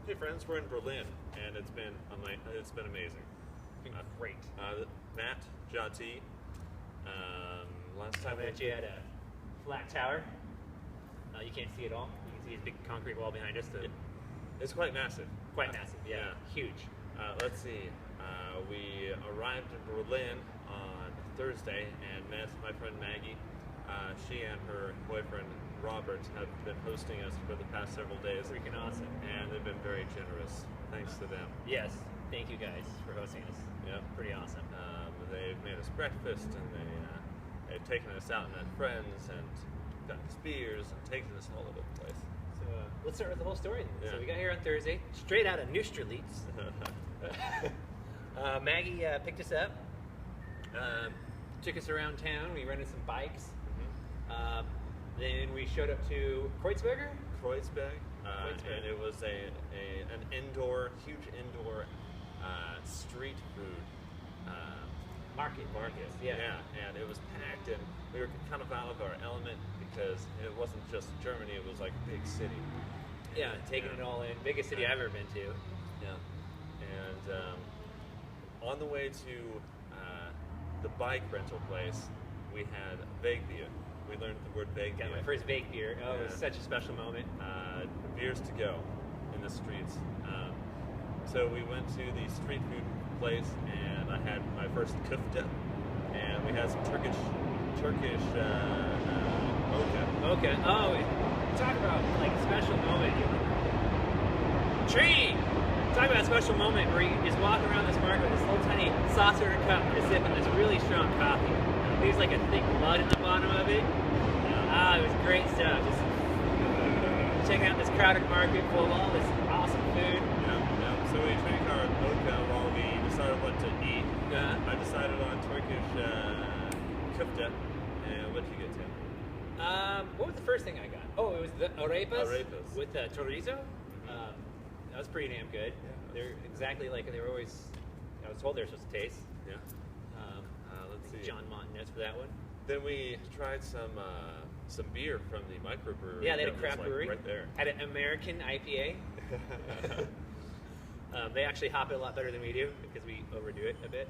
Hey friends, we're in Berlin, and it's been amazing. It's been great. Matt, JahT. Last time I met you at a flat tower. You can't see it all. You can see his big concrete wall behind us. It's quite massive. Quite massive, yeah. Huge. Let's see. We arrived in Berlin on Thursday and met my friend Maggie. She and her boyfriend Robert have been hosting us for the past several days. Freaking awesome. And they've been very generous. Thanks to them. Yes. Thank you guys for hosting us. Yeah. Pretty awesome. They've made us breakfast, and they've taken us out and met friends and gotten us beers and taken us all over the place. So let's start with the whole story. Yeah. So we got here on Thursday, straight out of Neustrelitz. Maggie picked us up, took us around town. We rented some bikes. Then we showed up to Kreuzberg, and it was an huge indoor street food market. Yeah, and it was packed, and we were kind of out of our element because it wasn't just Germany; it was like a big city. Yeah, taking it all in. Biggest city I've ever been to. Yeah, and on the way to the bike rental place, we had vague beer. We learned the word vague beer. Got my first vague beer. Oh, it was such a special moment. Beers to go in the streets. So we went to the street food place, and I had my first kufta, and we had some Turkish mocha. Okay. Oh, talk about like a special moment. Train! Talk about a special moment where you just walk around this market with this little tiny saucer cup and just sipping this really strong coffee. There's like a thick mud in the bottom of it. It was great stuff. Just checking out this crowded market full of all this awesome food. Yeah. So we drank our mocha while we decided what to eat. I decided on Turkish kufta. And what did you get, Tim? What was the first thing I got? Oh, it was the arepas. With chorizo. That was pretty damn good. Yeah, they're exactly like they were always. I was told they were supposed to taste. Yeah. Let's see. John Montanez for that one. Then we tried some beer from the microbrewery. Yeah, they had a craft brewery right there. Had an American IPA. They actually hop it a lot better than we do because we overdo it a bit.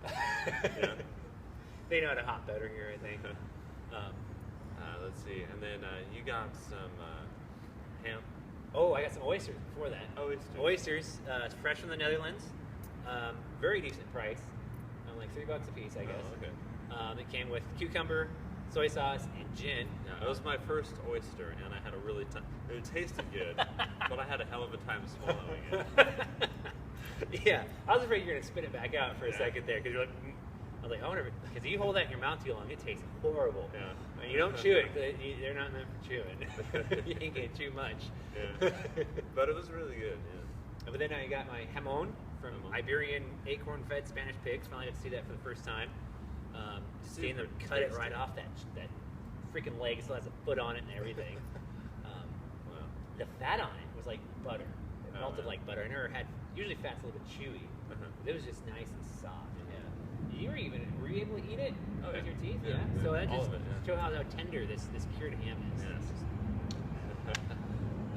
Yeah. They know how to hop better here, I think. Let's see, and then you got some ham. Oh, I got some oysters before that. Oysters, fresh from the Netherlands. Very decent price, like $3 a piece, I guess. Oh, okay. It came with cucumber, soy sauce, and gin. Yeah, it was my first oyster, and I had a really it tasted good, but I had a hell of a time swallowing it. Yeah, I was afraid you were gonna spit it back out for a second there, because you're like, I was like, I wonder, because you hold that in your mouth too long, it tastes horrible. Yeah. And you don't chew it; they're not meant for chewing. You ain't get too much. Yeah. But it was really good. Yeah. But then I got my jamon from Iberian acorn-fed Spanish pigs. Finally got to see that for the first time. Seeing them cut it right off that freaking leg, still has a foot on it and everything. Wow. The fat on it was like butter. It melted like butter. I never had. Usually fat's a little bit chewy. But it was just nice and soft. Yeah. Were you able to eat it with your teeth? Yeah. So that just shows how tender this cured ham is.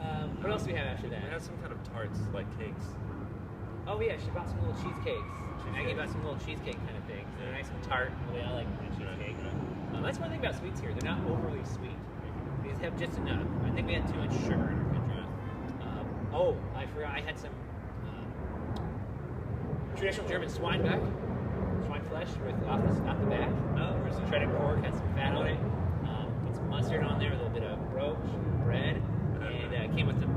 Yeah. What else do we have after that? We had some kind of tarts, like cakes. Oh yeah, she bought some little cheesecakes. Maggie bought some little cheesecake kind of things. They're nice and tart, the way I like my cheesecake. That's one thing about sweets here. They're not overly sweet. These have just enough. I think we had too much sugar in our country. I forgot. I had some traditional German swine flesh with off the back. Some shredded pork, had some fat on it. Put some mustard on there, a little bit of broach, bread, and it came with some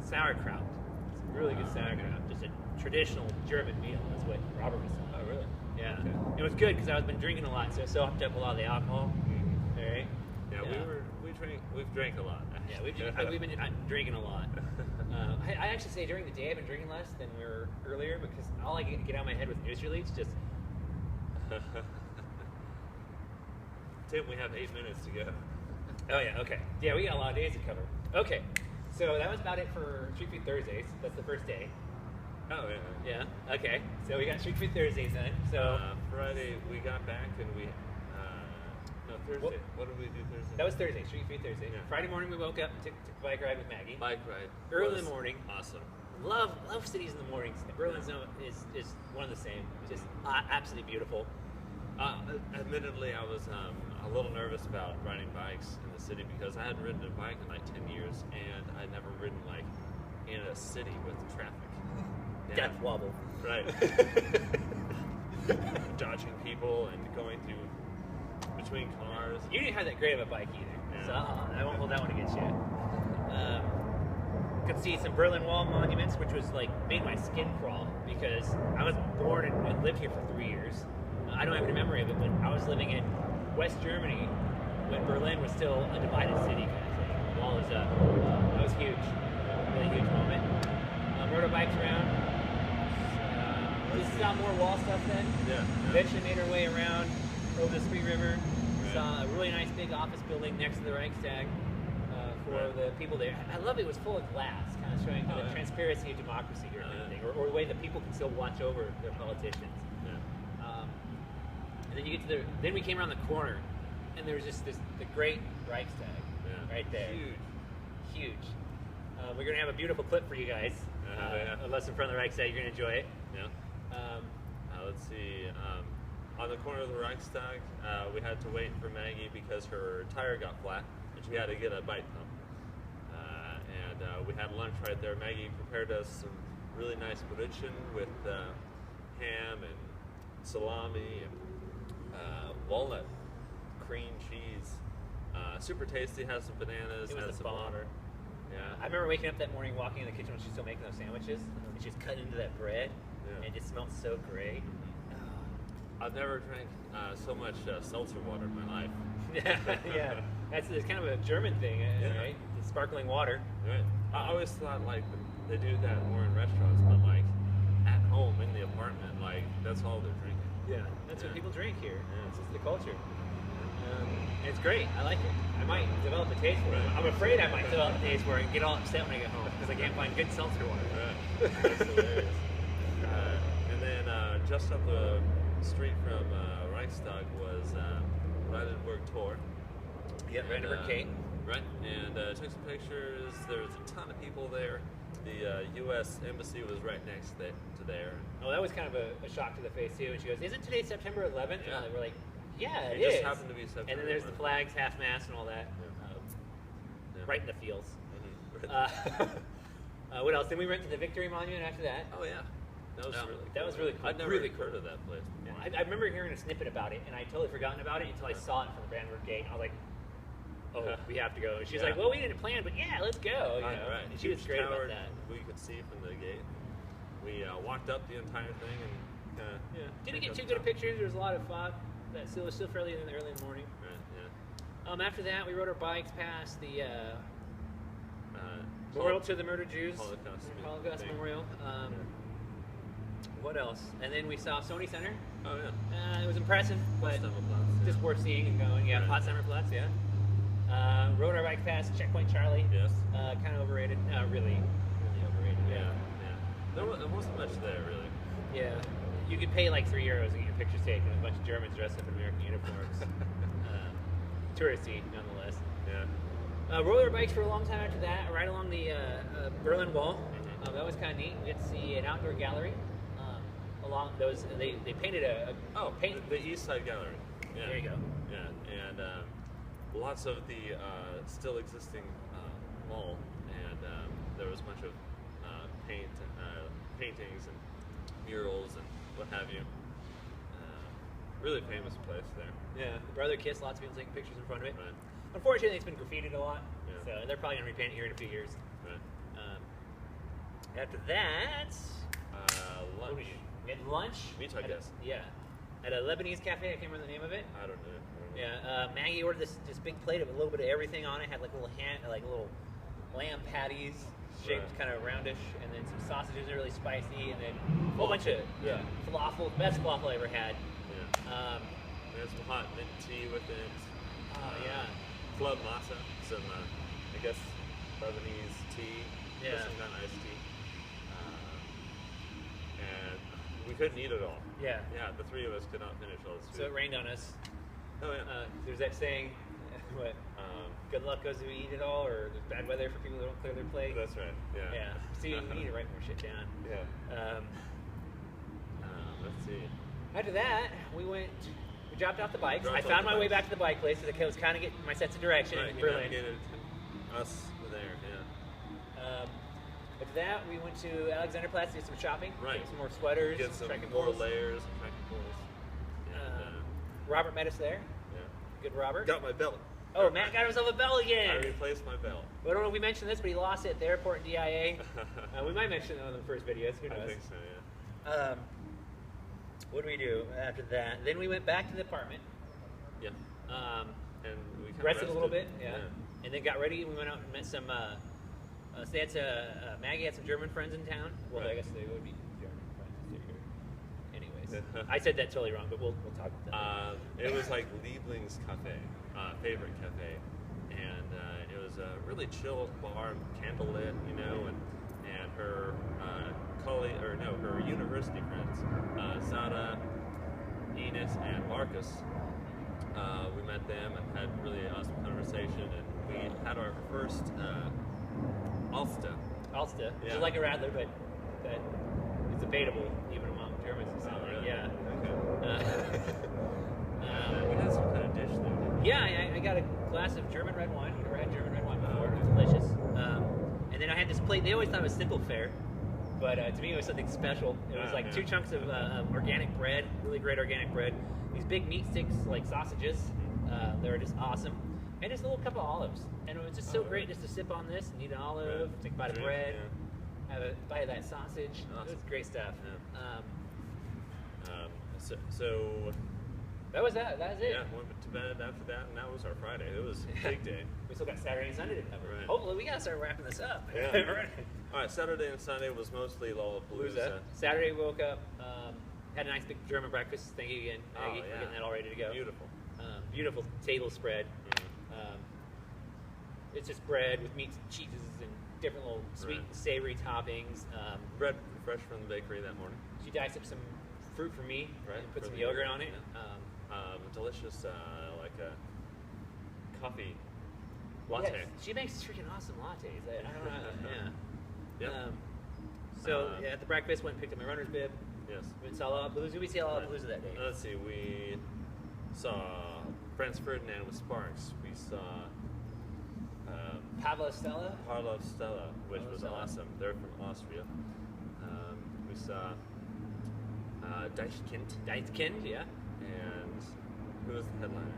sauerkraut. Some really good sauerkraut. Just a traditional German meal. That's what Robert was saying. Oh, really? Yeah. Okay. It was good because I've been drinking a lot, so it soaked up a lot of the alcohol. All right. Yeah, we've drank a lot. Yeah, we've been drinking a lot. I actually say during the day I've been drinking less than we were earlier because all I get out of my head with Neustrelitz just. Tim, we have 8 minutes to go. Oh yeah, okay. Yeah, we got a lot of days to cover. Okay, so that was about it for Street Food Thursdays. That's the first day. Oh yeah. Yeah. Okay. So we got Street Food Thursdays then. So Friday we got back and we. No, Thursday. What did we do Thursday? That was Thursday. Street Food Thursday. Yeah. Friday morning we woke up and took a bike ride with Maggie. Bike ride. Early in the morning. Awesome. love cities in the mornings. Berlin's is one of the same. Just absolutely beautiful. Admittedly, I was a little nervous about riding bikes in the city because I hadn't ridden a bike in like 10 years, and I'd never ridden like in a city with traffic. Death wobble. Right. Dodging people and going through between cars. You didn't have that great of a bike either, so I won't hold that one against you. Could see some Berlin Wall monuments, which was like made my skin crawl because I was born and lived here for 3 years. I don't have any memory of it, but I was living in West Germany when Berlin was still a divided city kind of thing. The wall is up. That was huge. Really huge moment. Rode our bikes around. We saw more wall stuff then. Yeah. Eventually made our way around over the Spree River. Saw a really nice big office building next to the Reichstag for the people there. I love it was full of glass, kind of showing the transparency of democracy here and everything, or the way that people can still watch over their politicians. And then you get to then we came around the corner, and there was just the great Reichstag right there. Huge. We're gonna have a beautiful clip for you guys. Of us in front of the Reichstag. You're gonna enjoy it. Let's see. On the corner of the Reichstag, we had to wait for Maggie because her tire got flat, and she had to get a bike pump. And we had lunch right there. Maggie prepared us some really nice brötchen with ham and salami and walnut cream cheese. Super tasty. Has some bananas. It was has the some bomb. water. Yeah. I remember waking up that morning, walking in the kitchen when she's still making those sandwiches, and she's cutting into that bread, and it just smelled so great. I've never drank so much seltzer water in my life. Yeah. It's kind of a German thing, right? The sparkling water. Right. I always thought like they do that more in restaurants, but like at home in the apartment, like that's all they're drinking. Yeah, that's what people drink here. It's just the culture. It's great. I like it. I might develop a taste for it. I'm afraid I might develop a taste for it and get all upset when I get home because I can't find good seltzer water. That's hilarious. And then just up the street from Reichstag was Brandenburg Tor. Yeah, Brandenburg Gate. Right, and took some pictures. There was a ton of people there. The U.S. Embassy was right next to there. Oh, that was kind of a shock to the face too. And she goes, "Isn't today September 11th?" Yeah. And we're like, "Yeah, it just is." happened to be September. And then there's the flags, half mast, and all that. Right in the fields. What else? Then we went to the Victory Monument after that. Oh yeah, that was really cool. That was really cool. I'd never really heard of that place. Yeah. I remember hearing a snippet about it, and I'd totally forgotten about it until I saw it from the Brandenburg Gate. And I was like, "Oh, we have to go." And she's like, "Well, we didn't plan, but yeah, let's go." You know? Right. And she was great about that. We could see from the gate. We walked up the entire thing and didn't get too good of pictures. There was a lot of fog. That still was still fairly early in the morning. Right. Yeah. After that, we rode our bikes past the Memorial to the Murdered Jews. Holocaust Memorial. What else? And then we saw Sony Center. Oh yeah. It was impressive, but just worth seeing and going. Yeah, Potsdamer Platz. Yeah. Rode our bike past Checkpoint Charlie. Yes. Kind of overrated. Really overrated. Yeah. There wasn't much there really. Yeah. You could pay like €3 and get your pictures taken with a bunch of Germans dressed up in American uniforms. Touristy, nonetheless. Yeah. Rode our bikes for a long time after that, right along the Berlin Wall. That was kind of neat. We got to see an outdoor gallery. Along those, they painted the East Side Gallery. Yeah. There you go. Yeah, and lots of the still existing mall, and there was a bunch of paintings and murals and what have you. Really famous place there. Yeah, the Brother Kiss. Lots of people taking pictures in front of it. Right. Unfortunately, it's been graffitied a lot, Yeah. so they're probably gonna repaint it here in a few years. Right. After that, Lunch. we had lunch. Meat, I guess. Yeah, at a Lebanese cafe. I can't remember the name of it. I don't know. Yeah, Maggie ordered this big plate of a little bit of everything on it. Had like little lamb patties, shaped kind of roundish, and then some sausages that are really spicy, and then a whole bunch of falafel. Best falafel I ever had. Yeah. There's some hot mint tea with it. Club masa, some I guess Lebanese tea. Yeah. Some kind of iced tea. And we couldn't eat it all. Yeah. Yeah, the three of us could not finish all this food. So it rained on us. Oh yeah. There's that saying, what? good luck goes who eat it all, or there's bad weather for people who don't clear their plate. That's right. Yeah. Yeah. So you need to write more shit down. Yeah. Let's see. After that, we dropped off the bikes. I Dropped off found the my way bikes. back to the bike place because I was kind of getting my sense of direction Right, in you Berlin. navigated us there. Yeah. After that, we went to Alexanderplatz to do some shopping. Right. Get some more sweaters. Get some trekking more poles. layers, trekking poles. And, Robert met us there. yeah. Good Robert. Got my belt. Oh, Matt got himself a belt I again. replaced my belt. Well, I don't know if we mentioned this, but he lost it at the airport in DIA. We might mention it on the first videos. Who knows? I think so. Yeah. What did we do after that? Then we went back to the apartment. Yeah. And we kind of Rested a little bit, yeah. Yeah. And then got ready. We went out and met some. So they had Maggie had some German friends in town. Well, Right. I guess they would be German friends if they're here. Anyways, I said that totally wrong, but we'll talk about that. It was like Liebling's Cafe, favorite cafe, and it was a really chill bar, candlelit, you know, and her her university friends, Sada, Enos, and Marcus. We met them and had really awesome conversation, and we had our first Alsta. Alsta, which Yeah. is like a Radler, but it's debatable even among Germans. It sounds like, really? yeah. Okay. We had some kind of dish there. Didn't we? Yeah, I got a glass of German red wine. I've never had German red wine before. It was delicious. And then I had this plate. They always thought it was simple fare, but to me it was something special. It was like 2 chunks of organic bread, really great organic bread. These big meat sticks, like sausages. They were just awesome. And just a little cup of olives. And it was just so great just to sip on this and eat an olive, Right. take a bite of Drink, bread, yeah. have a bite of that sausage. Awesome. It was great stuff. So That was that. That was it. yeah, went to bed after that, and that was our Friday. It was a big day. We still got Saturday and Sunday to cover. Right. Hopefully, we gotta start wrapping this up. Yeah. Right. All right, Saturday and Sunday was mostly Lollapalooza. Saturday, woke up, had a nice big German breakfast. Thank you again, Oh, Maggie, for yeah. getting that all ready to go. Beautiful. Beautiful table spread. Mhm. It's just bread with meats and cheeses and different little sweet Right. and savory toppings. Bread fresh from the bakery that morning. She diced up some fruit for me Right, and put for some the yogurt yogurt, on it. Delicious, like a coffee latte. Yes, she makes freaking awesome lattes. I don't know. Yeah. Yep. So yeah, at the breakfast, went and picked up my runner's bib. Yes. Went and saw Lollapalooza. We see Lollapalooza that day. Let's see. We saw Franz Ferdinand with Sparks. We saw Pablo Stella. Parlo Stella, which Parlo was Stella. awesome. They're from Austria. We saw Deichkind. Deichkind, yeah. And who was the headliner?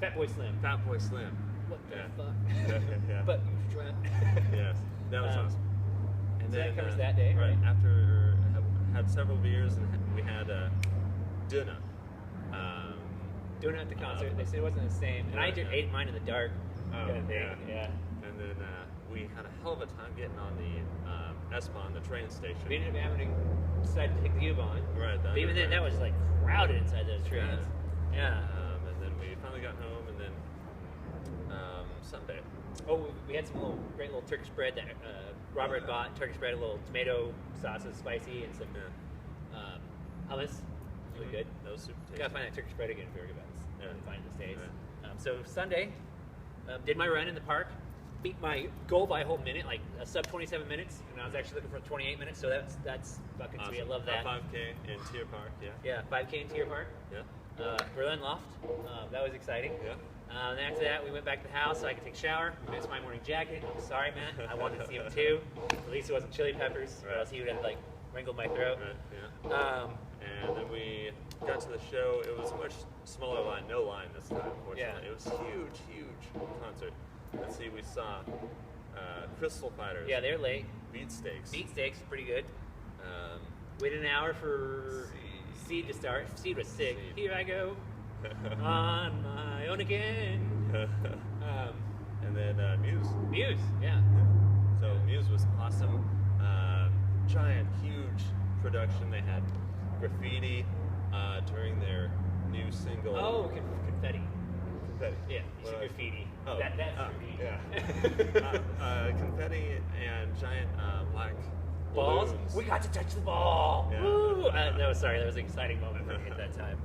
Fatboy Slim. Fatboy Slim. What the Yeah. fuck? Yeah. But you drunk. Yes, that was awesome. And so that covers that day, right? After had several beers, and we had Duna. Doing it at the concert. They said it wasn't the same. And I Yeah. ate mine in the dark. Oh, kind of thing. yeah. And then we had a hell of a time getting on the S-Bahn, the train station. We ended up having to decide to take the U-Bahn. Right. But even then, that was like crowded inside those trains. Yeah. And then we finally got home, and then Sunday. Oh, we had some great little Turkish bread that Robert had bought. Turkish bread, a little tomato sauce, is spicy, and some hummus. Really good. That was super tasty. Gotta find that Turkish bread again if we ever get back. Yeah. Find these days. Right. So Sunday, did my run in the park. Beat my goal by a whole minute, like a sub 27 minutes, and I was actually looking for 28 minutes. So that's fucking sweet. I love that. 5K in Tier Park. Yeah. Yeah, 5K in Tier Park. Yeah. Berlin Loft. That was exciting. Yeah. And after that, we went back to the house so I could take a shower. Missed my morning jacket. I'm sorry, man. I wanted to see him too. At least it wasn't chili peppers, or Right. else he would have like wrinkled my throat. Right. Yeah. And then we got to the show. It was a much smaller line, no line this time, unfortunately. Yeah. It was huge concert. Let's see, we saw Crystal Fighters. Yeah, they're late. Beat Steaks. Beat steaks, pretty good. Waited an hour for Seed to start. Seed was sick. Seed. Here I go on my own again. And then Muse. Muse, yeah. So Muse was awesome. Giant, huge production. They had graffiti during their new single. Oh, confetti. Confetti. Yeah, you said Well, graffiti. Oh, That's graffiti. Yeah. Confetti and giant black Balls. balloons. We got to touch the ball. Yeah. Woo! That was an exciting moment for me at that time.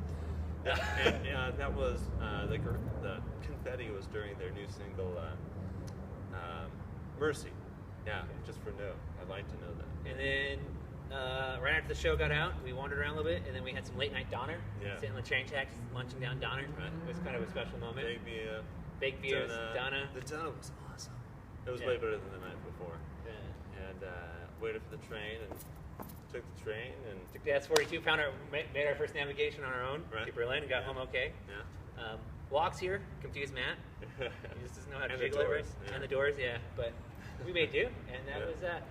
And that was the confetti was during their new single, Mercy. Yeah, just for note. I'd like to know that. And then right after the show got out, we wandered around a little bit, and then we had some late night Donner. Yeah. Sitting on the train tracks, munching down Donner. Right. It was kind of a special moment. Baked beers, Donner. The Donner was awesome. It was Yeah. way better than the night before. Yeah. And waited for the train and took the train and Took the S42, made our first navigation on our own to Berlin, and got home okay. yeah. Walks here, confused Matt. He just doesn't know how to And the jiggle it right. doors, yeah. And the doors, yeah. But we made do, and that was that.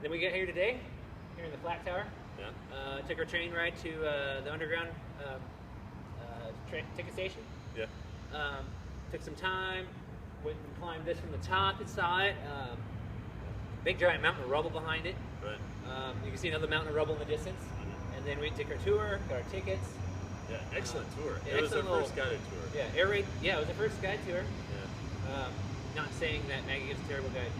Then we get here today, here in the Flat Tower. Yeah. Took our train ride to the underground ticket station. Yeah. Took some time, went and climbed this from the top and saw it. Big giant mountain of rubble behind it. Right. You can see another mountain of rubble in the distance. And then we took our tour, got our tickets. Yeah, excellent tour. Yeah, It was our excellent first guided tour. Yeah, air raid. Yeah, it was the first guide tour. Yeah. Not saying that Maggie gives a terrible guide.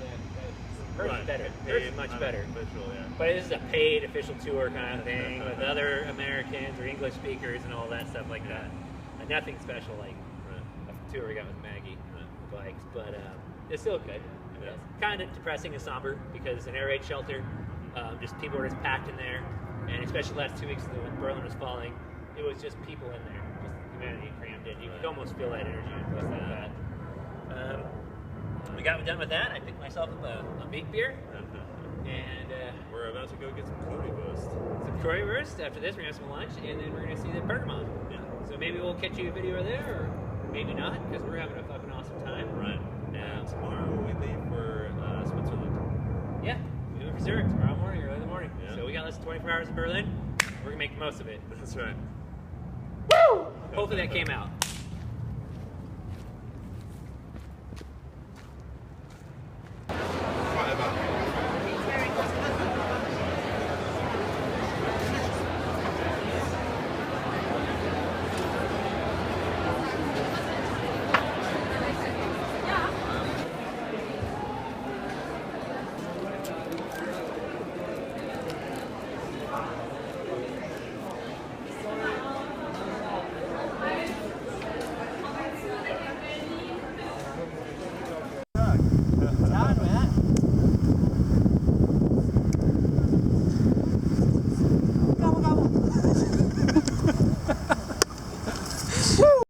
Hers Right. is better. Paid, Hers is much better. Official, yeah. But this is a paid official tour kind of thing with other Americans or English speakers and all that stuff like that. And nothing special like a tour we got with Maggie on the bikes, but it's still good. Yeah. It's kind of depressing and somber because an air raid shelter, just people were just packed in there, and especially the last 2 weeks when Berlin was falling, it was just people in there, just humanity crammed in. You could almost feel that energy in a place like that. We got done with that. I picked myself up a big beer, and we're about to go get some currywurst. some currywurst. After this, we're gonna have some lunch, and then we're gonna see the Bergamot. Yeah. So maybe we'll catch you a video there, or maybe not, because we're having a fucking awesome time. Right. And tomorrow we leave for Switzerland. Yeah, we leave for Zurich tomorrow morning, early in the morning. Yeah. So we got less than 24 hours in Berlin. We're gonna make the most of it. That's right. Woo! Hopefully that came out.